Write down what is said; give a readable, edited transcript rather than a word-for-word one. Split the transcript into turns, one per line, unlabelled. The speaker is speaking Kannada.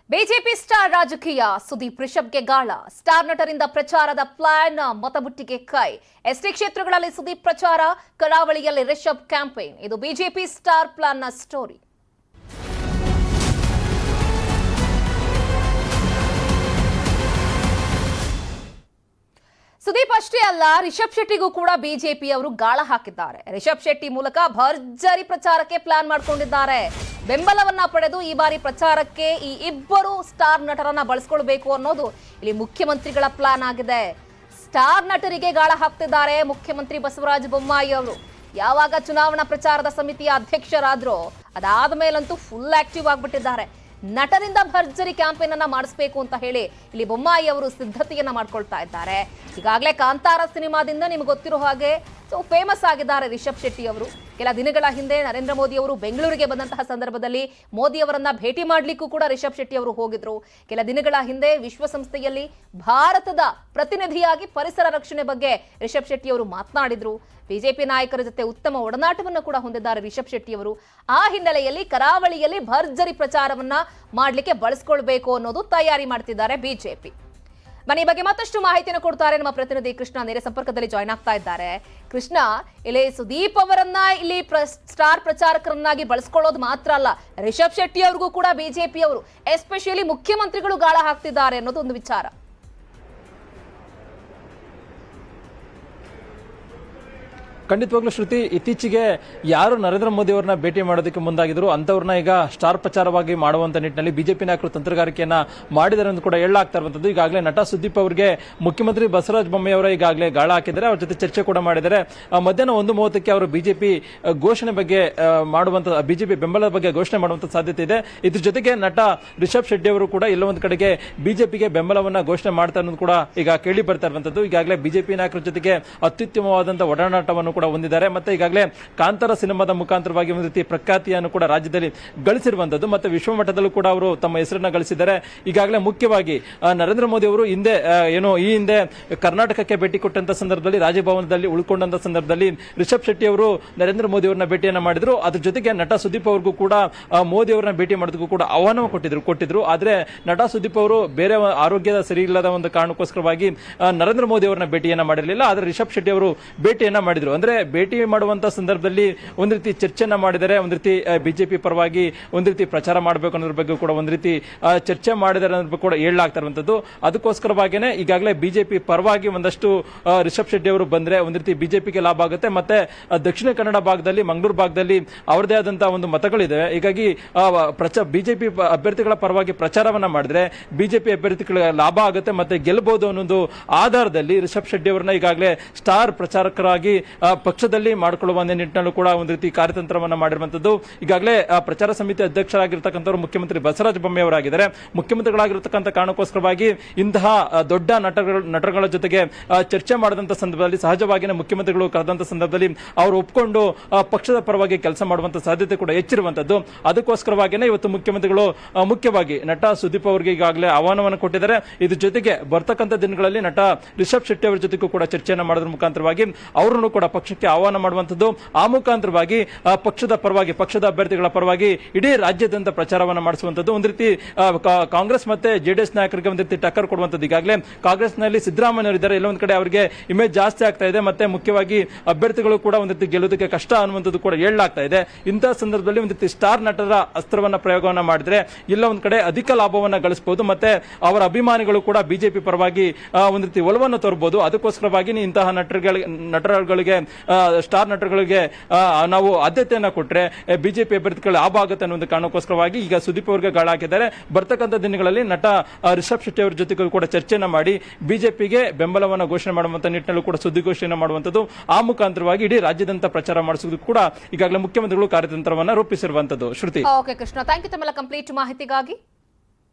ಬಿಜೆಪಿ ಸ್ಟಾರ್ ರಾಜಕೀಯ ಸುದೀಪ್ ರಿಷಬ್ಗೆ ಗಾಳ. ಸ್ಟಾರ್ ನಟರಿಂದ ಪ್ರಚಾರದ ಪ್ಲಾನ್, ಮತಬುಟ್ಟಿಗೆ ಕೈ. ಎಸ್ಟಿ ಕ್ಷೇತ್ರಗಳಲ್ಲಿ ಸುದೀಪ್ ಪ್ರಚಾರ, ಕರಾವಳಿಯಲ್ಲಿ ರಿಷಬ್ ಕ್ಯಾಂಪೇನ್. ಇದು ಬಿಜೆಪಿ ಸ್ಟಾರ್ ಪ್ಲಾನ್ನ ಸ್ಟೋರಿ. ಸುದೀಪ್ ಅಷ್ಟೇ ಅಲ್ಲ, ರಿಷಬ್ ಶೆಟ್ಟಿಗೂ ಕೂಡ ಬಿಜೆಪಿಯವರು ಗಾಳ ಹಾಕಿದ್ದಾರೆ. ರಿಷಬ್ ಶೆಟ್ಟಿ ಮೂಲಕ ಭರ್ಜರಿ ಪ್ರಚಾರಕ್ಕೆ ಪ್ಲಾನ್ ಮಾಡಿಕೊಂಡಿದ್ದಾರೆ. ಬೆಂಬಲವನ್ನ ಪಡೆದು ಈ ಬಾರಿ ಪ್ರಚಾರಕ್ಕೆ ಈ ಇಬ್ಬರು ಸ್ಟಾರ್ ನಟರನ್ನ ಬಳಸಿಕೊಳ್ಳಬೇಕು ಅನ್ನೋದು ಇಲ್ಲಿ ಮುಖ್ಯಮಂತ್ರಿಗಳ ಪ್ಲಾನ್ ಆಗಿದೆ. ಸ್ಟಾರ್ ನಟರಿಗೆ ಗಾಳ ಹಾಕ್ತಿದ್ದಾರೆ ಮುಖ್ಯಮಂತ್ರಿ ಬಸವರಾಜ ಬೊಮ್ಮಾಯಿ ಅವರು. ಯಾವಾಗ ಚುನಾವಣಾ ಪ್ರಚಾರದ ಸಮಿತಿಯ ಅಧ್ಯಕ್ಷರಾದ್ರೋ ಅದಾದ ಮೇಲಂತೂ ಫುಲ್ ಆಕ್ಟಿವ್ ಆಗಿಬಿಟ್ಟಿದ್ದಾರೆ. ನಟರಿಂದ ಭರ್ಜರಿ ಕ್ಯಾಂಪೇನ್ ಅನ್ನ ಮಾಡಿಸಬೇಕು ಅಂತ ಹೇಳಿ ಇಲ್ಲಿ ಬೊಮ್ಮಾಯಿ ಅವರು ಸಿದ್ಧತೆಯನ್ನ ಮಾಡ್ಕೊಳ್ತಾ ಇದ್ದಾರೆ. ಈಗಾಗಲೇ ಕಾಂತಾರ ಸಿನಿಮಾದಿಂದ ನಿಮ್ಗೆ ಗೊತ್ತಿರೋ ಹಾಗೆ ಫೇಮಸ್ ಆಗಿದ್ದಾರೆ ರಿಷಬ್ ಶೆಟ್ಟಿ ಅವರು. ಕೆಲ ದಿನಗಳ ಹಿಂದೆ ನರೇಂದ್ರ ಮೋದಿ ಅವರು ಬೆಂಗಳೂರಿಗೆ ಬಂದಂತಹ ಸಂದರ್ಭದಲ್ಲಿ ಮೋದಿ ಅವರನ್ನ ಭೇಟಿ ಮಾಡಲಿಕ್ಕೂ ಕೂಡ ರಿಷಬ್ ಶೆಟ್ಟಿ ಅವರು ಹೋಗಿದ್ರು. ಕೆಲ ದಿನಗಳ ಹಿಂದೆ ವಿಶ್ವಸಂಸ್ಥೆಯಲ್ಲಿ ಭಾರತದ ಪ್ರತಿನಿಧಿಯಾಗಿ ಪರಿಸರ ರಕ್ಷಣೆ ಬಗ್ಗೆ ರಿಷಬ್ ಶೆಟ್ಟಿ ಅವರು ಮಾತನಾಡಿದ್ರು. ಬಿಜೆಪಿ ನಾಯಕರ ಜೊತೆ ಉತ್ತಮ ಒಡನಾಟವನ್ನು ಕೂಡ ಹೊಂದಿದ್ದಾರೆ ರಿಷಬ್ ಶೆಟ್ಟಿ ಅವರು. ಆ ಹಿನ್ನೆಲೆಯಲ್ಲಿ ಕರಾವಳಿಯಲ್ಲಿ ಭರ್ಜರಿ ಪ್ರಚಾರವನ್ನ ಮಾಡಲಿಕ್ಕೆ ಬಳಸಿಕೊಳ್ಬೇಕು ಅನ್ನೋದು ತಯಾರಿ ಮಾಡ್ತಿದ್ದಾರೆ ಬಿಜೆಪಿ. ಬನ್ನಿ, ಈ ಬಗ್ಗೆ ಮತ್ತಷ್ಟು ಮಾಹಿತಿಯನ್ನು ಕೊಡ್ತಾರೆ ನಮ್ಮ ಪ್ರತಿನಿಧಿ ಕೃಷ್ಣ. ನೇರ ಸಂಪರ್ಕದಲ್ಲಿ ಜಾಯ್ನ್ ಆಗ್ತಾ ಇದ್ದಾರೆ. ಕೃಷ್ಣ, ಇಲ್ಲಿ ಸುದೀಪ್ ಅವರನ್ನ ಇಲ್ಲಿ ಸ್ಟಾರ್ ಪ್ರಚಾರಕರನ್ನಾಗಿ ಬಳಸ್ಕೊಳ್ಳೋದು ಮಾತ್ರ ಅಲ್ಲ, ರಿಷಬ್ ಶೆಟ್ಟಿ ಅವ್ರಿಗೂ ಕೂಡ ಬಿಜೆಪಿ ಅವರು ಎಸ್ಪೆಷಲಿ ಮುಖ್ಯಮಂತ್ರಿಗಳು ಗಾಳ ಹಾಕ್ತಿದ್ದಾರೆ ಅನ್ನೋದು ಒಂದು ವಿಚಾರ.
ಖಂಡಿತವಾಗ್ಲೂ ಶ್ರುತಿ, ಇತ್ತೀಚೆಗೆ ಯಾರು ನರೇಂದ್ರ ಮೋದಿ ಅವರನ್ನ ಭೇಟಿ ಮಾಡೋದಕ್ಕೆ ಮುಂದಾಗಿದ್ರು ಅಂತವ್ರನ್ನ ಈಗ ಸ್ಟಾರ್ ಪ್ರಚಾರವಾಗಿ ಮಾಡುವಂತ ನಿಟ್ಟಿನಲ್ಲಿ ಬಿಜೆಪಿ ನಾಯಕರು ತಂತ್ರಗಾರಿಕೆಯನ್ನ ಮಾಡಿದ್ದಾರೆ ಅಂತ ಕೂಡ ಹೇಳಲಾಗ್ತಾ ಇರುವಂತದ್ದು. ಈಗಾಗಲೇ ನಟ ಸುದೀಪ್ ಅವರಿಗೆ ಮುಖ್ಯಮಂತ್ರಿ ಬಸವರಾಜ ಬೊಮ್ಮಾಯಿ ಅವರ ಈಗಾಗಲೇ ಗಾಳ ಹಾಕಿದ್ದಾರೆ. ಅವ್ರ ಜೊತೆ ಚರ್ಚೆ ಕೂಡ ಮಾಡಿದ್ದಾರೆ. ಮಧ್ಯಾಹ್ನ 1:30ಕ್ಕೆ ಅವರು ಬಿಜೆಪಿ ಘೋಷಣೆ ಬಗ್ಗೆ ಮಾಡುವಂತ ಬಿಜೆಪಿ ಬೆಂಬಲದ ಬಗ್ಗೆ ಘೋಷಣೆ ಮಾಡುವಂತ ಸಾಧ್ಯತೆ ಇದೆ. ಇದ್ರ ಜೊತೆಗೆ ನಟ ರಿಷಬ್ ಶೆಟ್ಟಿ ಅವರು ಕೂಡ ಎಲ್ಲೋ ಒಂದು ಕಡೆಗೆ ಬಿಜೆಪಿಗೆ ಬೆಂಬಲವನ್ನ ಘೋಷಣೆ ಮಾಡ್ತಾರೆ ಅನ್ನೋದು ಕೂಡ ಈಗ ಕೇಳಿ ಬರ್ತಾ ಇರುವಂತದ್ದು. ಈಗಾಗಲೇ ಬಿಜೆಪಿ ನಾಯಕರ ಜೊತೆಗೆ ಅತ್ಯುತ್ತಮವಾದಂತಹ ಒಡನಾಟವನ್ನು ಕೂಡ ಹೊಂದಿದ್ದಾರೆ. ಮತ್ತೆ ಈಗಾಗಲೇ ಕಾಂತಾರ ಸಿನಿಮಾದ ಮುಖಾಂತರವಾಗಿ ಒಂದು ರೀತಿ ಪ್ರಖ್ಯಾತಿಯನ್ನು ಕೂಡ ರಾಜ್ಯದಲ್ಲಿ ಗಳಿಸಿರುವಂತದ್ದು. ಮತ್ತೆ ವಿಶ್ವ ಮಟ್ಟದಲ್ಲೂ ಕೂಡ ಅವರು ತಮ್ಮ ಹೆಸರನ್ನ ಗಳಿಸಿದ್ದಾರೆ. ಈಗಾಗಲೇ ಮುಖ್ಯವಾಗಿ ನರೇಂದ್ರ ಮೋದಿ ಅವರು ಈ ಹಿಂದೆ ಕರ್ನಾಟಕಕ್ಕೆ ಭೇಟಿ ಕೊಟ್ಟಂತ ಸಂದರ್ಭದಲ್ಲಿ ರಾಜಭವನದಲ್ಲಿ ಉಳ್ಕೊಂಡಂತ ಸಂದರ್ಭದಲ್ಲಿ ರಿಷಬ್ ಶೆಟ್ಟಿ ಅವರು ನರೇಂದ್ರ ಮೋದಿ ಅವರನ್ನ ಭೇಟಿಯನ್ನ ಮಾಡಿದ್ರು. ಅದ್ರ ಜೊತೆಗೆ ನಟ ಸುದೀಪ್ ಅವ್ರಿಗೂ ಕೂಡ ಮೋದಿ ಅವರನ್ನ ಭೇಟಿ ಮಾಡೋದಕ್ಕೂ ಕೂಡ ಆಹ್ವಾನ ಕೊಟ್ಟಿದ್ರು. ಆದ್ರೆ ನಟ ಸುದೀಪ್ ಅವರು ಬೇರೆ ಆರೋಗ್ಯದ ಸರಿ ಇಲ್ಲದ ಒಂದು ಕಾರಣಕ್ಕೋಸ್ಕರವಾಗಿ ನರೇಂದ್ರ ಮೋದಿ ಅವರನ್ನ ಭೇಟಿಯನ್ನ ಮಾಡಿರಲಿಲ್ಲ. ಆದ್ರೆ ರಿಷಬ್ ಶೆಟ್ಟಿ ಅವರು ಭೇಟಿಯನ್ನ ಮಾಡಿದ್ರು. ಅಂದ್ರೆ ಭೇಟಿ ಮಾಡುವಂತ ಸಂದರ್ಭದಲ್ಲಿ ಒಂದ್ ರೀತಿ ಚರ್ಚೆಯನ್ನ ಮಾಡಿದರೆ, ಒಂದ್ ರೀತಿ ಬಿಜೆಪಿ ಪರವಾಗಿ ಒಂದ್ ರೀತಿ ಪ್ರಚಾರ ಮಾಡಬೇಕು ಅನ್ನೋದ್ರ ಬಗ್ಗೆ ಕೂಡ ಒಂದ್ ರೀತಿ ಚರ್ಚೆ ಮಾಡಿದ್ದಾರೆ ಅನ್ನೋದ್ರ ಕೂಡ ಹೇಳಲಾಗ್ತಾ ಇರುವಂತದ್ದು. ಅದಕ್ಕೋಸ್ಕರವಾಗಿನೇ ಈಗಾಗಲೇ ಬಿಜೆಪಿ ಪರವಾಗಿ ಒಂದಷ್ಟು ರಿಷಬ್ ಶೆಟ್ಟಿ ಅವರು ಬಂದ್ರೆ ಒಂದ್ ರೀತಿ ಬಿಜೆಪಿಗೆ ಲಾಭ ಆಗುತ್ತೆ. ಮತ್ತೆ ದಕ್ಷಿಣ ಕನ್ನಡ ಭಾಗದಲ್ಲಿ, ಮಂಗಳೂರು ಭಾಗದಲ್ಲಿ ಅವರದೇ ಆದಂತಹ ಒಂದು ಮತಗಳಿದೆ. ಹೀಗಾಗಿ ಬಿಜೆಪಿ ಅಭ್ಯರ್ಥಿಗಳ ಪರವಾಗಿ ಪ್ರಚಾರವನ್ನ ಮಾಡಿದ್ರೆ ಬಿಜೆಪಿ ಅಭ್ಯರ್ಥಿಗಳ ಲಾಭ ಆಗುತ್ತೆ, ಮತ್ತೆ ಗೆಲ್ಲಬಹುದು ಅನ್ನೋದು ಆಧಾರದಲ್ಲಿ ರಿಷಬ್ ಶೆಟ್ಟಿ ಅವರನ್ನ ಈಗಾಗಲೇ ಸ್ಟಾರ್ ಪ್ರಚಾರಕರಾಗಿ ಪಕ್ಷದಲ್ಲಿ ಮಾಡಿಕೊಳ್ಳುವ ನಿಟ್ಟಿನಲ್ಲೂ ಕೂಡ ಒಂದು ರೀತಿ ಕಾರ್ಯತಂತ್ರವನ್ನ ಮಾಡಿರುವಂತದ್ದು. ಈಗಾಗಲೇ ಪ್ರಚಾರ ಸಮಿತಿ ಅಧ್ಯಕ್ಷರಾಗಿರ್ತಕ್ಕಂಥವ್ರು ಮುಖ್ಯಮಂತ್ರಿ ಬಸವರಾಜ ಬೊಮ್ಮಾಯಿ ಅವರಾಗಿದ್ದಾರೆ. ಮುಖ್ಯಮಂತ್ರಿಗಳಾಗಿರ್ತಕ್ಕಂಥ ಕಾರಣಕ್ಕೋಸ್ಕರವಾಗಿ ಇಂತಹ ದೊಡ್ಡ ನಟರುಗಳ ಜೊತೆಗೆ ಚರ್ಚೆ ಮಾಡಿದಂತ ಸಂದರ್ಭದಲ್ಲಿ ಸಹಜವಾಗಿಯೇ ಮುಖ್ಯಮಂತ್ರಿಗಳು ಕರೆದಂತ ಸಂದರ್ಭದಲ್ಲಿ ಅವರು ಒಪ್ಪಿಕೊಂಡು ಪಕ್ಷದ ಪರವಾಗಿ ಕೆಲಸ ಮಾಡುವಂತ ಸಾಧ್ಯತೆ ಕೂಡ ಹೆಚ್ಚಿರುವಂತದ್ದು. ಅದಕ್ಕೋಸ್ಕರವಾಗಿಯೇ ಇವತ್ತು ಮುಖ್ಯಮಂತ್ರಿಗಳು ಮುಖ್ಯವಾಗಿ ನಟ ಸುದೀಪ್ ಅವರಿಗೆ ಈಗಾಗಲೇ ಆಹ್ವಾನವನ್ನು ಕೊಟ್ಟಿದ್ದಾರೆ. ಇದ್ರ ಜೊತೆಗೆ ಬರ್ತಕ್ಕಂಥ ದಿನಗಳಲ್ಲಿ ನಟ ರಿಷಬ್ ಶೆಟ್ಟಿ ಅವರ ಜೊತೆಗೂ ಕೂಡ ಚರ್ಚೆಯನ್ನು ಮಾಡೋದ್ರ ಮುಖಾಂತರವಾಗಿ ಅವರನ್ನು ಕೂಡ ಪಕ್ಷಕ್ಕೆ ಆಹ್ವಾನ ಮಾಡುವಂತದ್ದು. ಆ ಮುಖಾಂತರವಾಗಿ ಪಕ್ಷದ ಪರವಾಗಿ, ಪಕ್ಷದ ಅಭ್ಯರ್ಥಿಗಳ ಪರವಾಗಿ ಇಡೀ ರಾಜ್ಯಾದ್ಯಂತ ಪ್ರಚಾರವನ್ನು ಮಾಡಿಸುವಂತದ್ದು. ಒಂದು ರೀತಿ ಕಾಂಗ್ರೆಸ್ ಮತ್ತೆ ಜೆಡಿಎಸ್ ನಾಯಕರಿಗೆ ಒಂದು ರೀತಿ ಟಕ್ಕರ್ ಕೊಡುವಂತದ್ದು. ಈಗಾಗಲೇ ಕಾಂಗ್ರೆಸ್ನಲ್ಲಿ ಸಿದ್ದರಾಮಯ್ಯ ಅವರಿದ್ದಾರೆ. ಎಲ್ಲ ಒಂದು ಕಡೆ ಅವರಿಗೆ ಇಮೇಜ್ ಜಾಸ್ತಿ ಆಗ್ತಾ ಇದೆ. ಮತ್ತೆ ಮುಖ್ಯವಾಗಿ ಅಭ್ಯರ್ಥಿಗಳು ಕೂಡ ಒಂದು ರೀತಿ ಗೆಲ್ಲೋದಕ್ಕೆ ಕಷ್ಟ ಅನ್ನುವಂಥದ್ದು ಕೂಡ ಹೇಳಲಾಗ್ತಾ ಇದೆ. ಇಂತಹ ಸಂದರ್ಭದಲ್ಲಿ ಒಂದು ರೀತಿ ಸ್ಟಾರ್ ನಟರ ಅಸ್ತ್ರವನ್ನ ಪ್ರಯೋಗವನ್ನ ಮಾಡಿದ್ರೆ ಎಲ್ಲ ಒಂದ್ ಕಡೆ ಅಧಿಕ ಲಾಭವನ್ನ ಗಳಿಸಬಹುದು. ಮತ್ತೆ ಅವರ ಅಭಿಮಾನಿಗಳು ಕೂಡ ಬಿಜೆಪಿ ಪರವಾಗಿ ಒಂದು ರೀತಿ ಒಲವನ್ನು ತೋರಬಹುದು. ಅದಕ್ಕೋಸ್ಕರವಾಗಿ ಇಂತಹ ನಟರುಗಳಿಗೆ ಸ್ಟಾರ್ ನಟರುಗಳಿಗೆ ನಾವು ಆದ್ಯತೆಯನ್ನ ಕೊಟ್ರೆ ಬಿಜೆಪಿ ಅಭ್ಯರ್ಥಿಗಳು ಲಾಭ ಆಗುತ್ತೆ ಅನ್ನೋ ಒಂದು ಕಾರಣಕ್ಕೋಸ್ಕರವಾಗಿ ಈಗ ಸುದೀಪ್ ಅವರಿಗೆ ಗಾಳ ಹಾಕಿದ್ದಾರೆ. ಬರ್ತಕ್ಕಂಥ ದಿನಗಳಲ್ಲಿ ನಟ ರಿಷಬ್ ಶೆಟ್ಟಿ ಅವರ ಜೊತೆಗೂ ಕೂಡ ಚರ್ಚೆಯನ್ನ ಮಾಡಿ ಬಿಜೆಪಿಗೆ ಬೆಂಬಲವನ್ನು ಘೋಷಣೆ ಮಾಡುವಂತ ನಿಟ್ಟಿನಲ್ಲೂ ಕೂಡ ಸುದ್ದಿಗೋಷ್ಠಿಯನ್ನು ಮಾಡುವಂತದ್ದು. ಆ ಮುಖಾಂತರವಾಗಿ ಇಡೀ ರಾಜ್ಯದಂತ ಪ್ರಚಾರ ಮಾಡಿಸುವುದು ಕೂಡ ಈಗಾಗಲೇ ಮುಖ್ಯಮಂತ್ರಿಗಳು ಕಾರ್ಯತಂತ್ರವನ್ನ ರೂಪಿಸಿರುವಂತದ್ದು. ಶ್ರುತಿ.
ಓಕೆ ಕೃಷ್ಣ, ಥ್ಯಾಂಕ್ ಯು ತಮ್ಮೆಲ್ಲ ಕಂಪ್ಲೀಟ್ ಮಾಹಿತಿಗಾಗಿ.